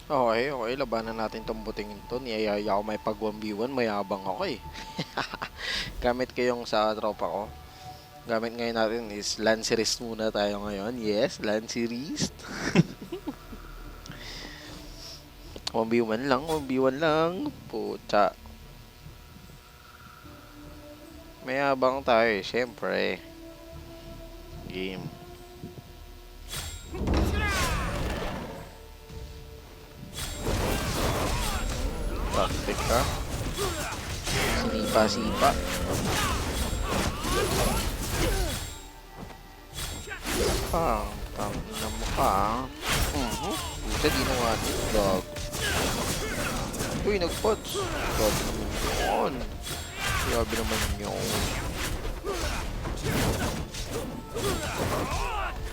Okay, okay. Labanan natin tong buting to. Niyayaya ako may pag 1v1. Mayabang ako eh. Gamit ko yung sa tropa ko. Gamit ngayon natin is Lancerist muna tayo ngayon. Yes, Lancerist. 1v1 lang, 1v1 lang. Pucha. Mayabang tayo eh, syempre. Game. Tactic ka. Sinipa-sipa. Tangin na mukha. Pucha, di na dog. Uy, nag-pods. Grabe naman yun. Grabe naman yun.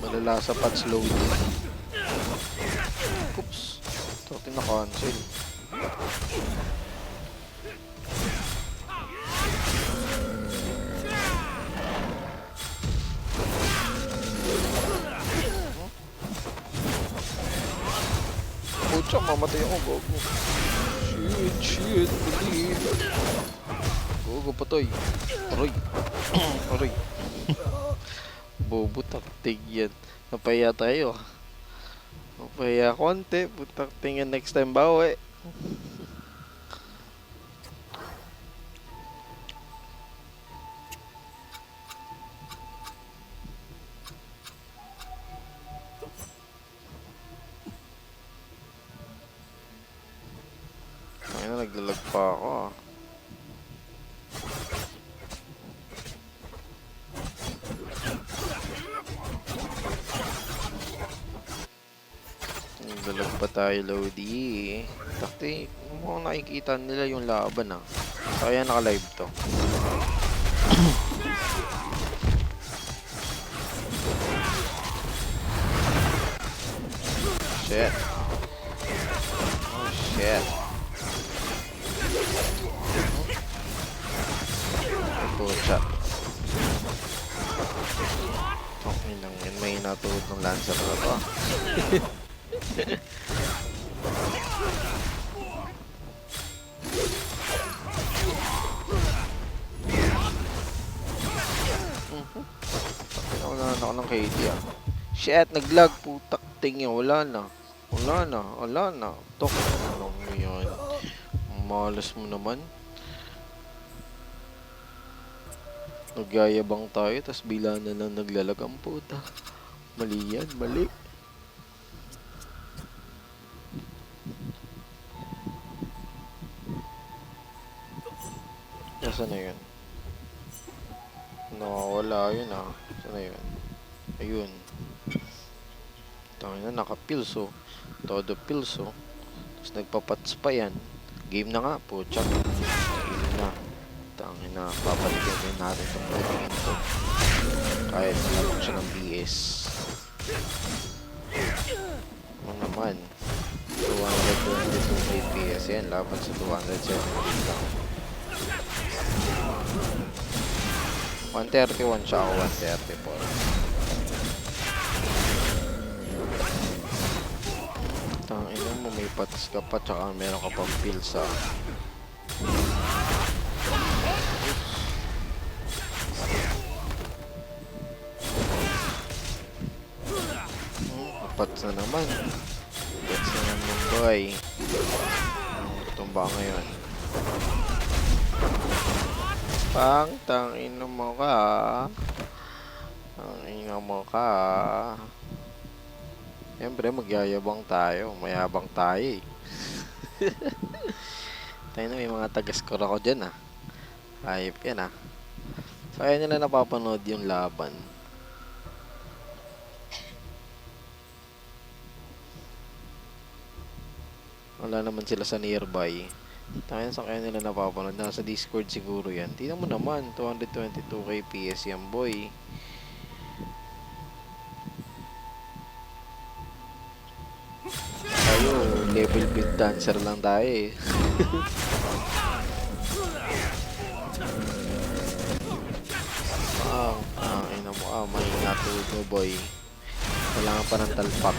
Malala sa patch loading. Oops. Ito na-cancel. Pucha, mamatay ako, gogo. Shit, believe. Gogo, patay. Aroy. Aroy. Bobo, taktig yan. Napaya tayo. Napaya konti. Putak tingin next time bawi. Ay na, naglalag pa ako ah. Naglalag pa tayo, Lodi. Takti, mukhang nakikita nila yung laban ah. Kaya naka-live to. Shit. Oh shit. Pucha. Okay lang yan. May natuod ng Lancer na to. Wala na ako ng KD ah. Shit, naglag. Putak tingin. Wala na. Tok. Ano mo yan? Malas mo naman. Nagyayabang tayo, tas bila na lang naglalag ang puta. Mali yan, mali. Nasaan na yun? Nakawala yun ah. Saan na yun? Ayun. Tangin na, naka-pilso. Todo pilso. Tapos nagpapats pa yan. Game na nga, pucha. Game na. Tangin na, papalikin din natin itong butingin to. Kahit nalabang siya ng BS. Ano naman? 222 FPS yan, laban sa 270 lang. 131 siya ako, 134. Tangina mo, may patas ka pa, tsaka meron ka pang pills ah. Pats na naman. Pats na naman, boy. Tumba ngayon. Tangin mo ka. Tangin mo ka. Siyempre, magyayabang tayo. Mayabang tayo eh. Tayo na, may mga taga-score ako dyan ah. Hype yan ah. So, ayan nila napapanood yung laban. Wala naman sila sa nearby. Tayo sa kaya nila napapanood. Nasa Discord siguro yan. Tingnan mo naman. 222k PS yan, boy. Tayo, level build dancer lang tayo eh. Ina mo may natuto, boy. Kailangan pa ng talpak.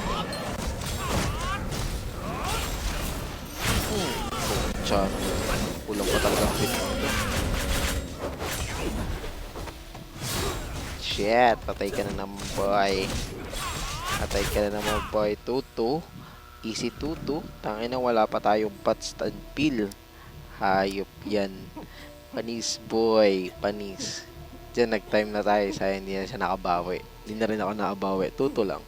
Chan. Kulang pa talaga ang hit nito. Shit, patay ka na naman boy. Patay ka na naman boy. 2-2. Easy 2-2. Tangin na wala pa tayong pots and peel. Hayop yan. Panis boy. Panis. Diyan nag-time na tayo. Sayang hindi na siya nakabawi. Hindi na rin ako nakabawi. 2-2 lang.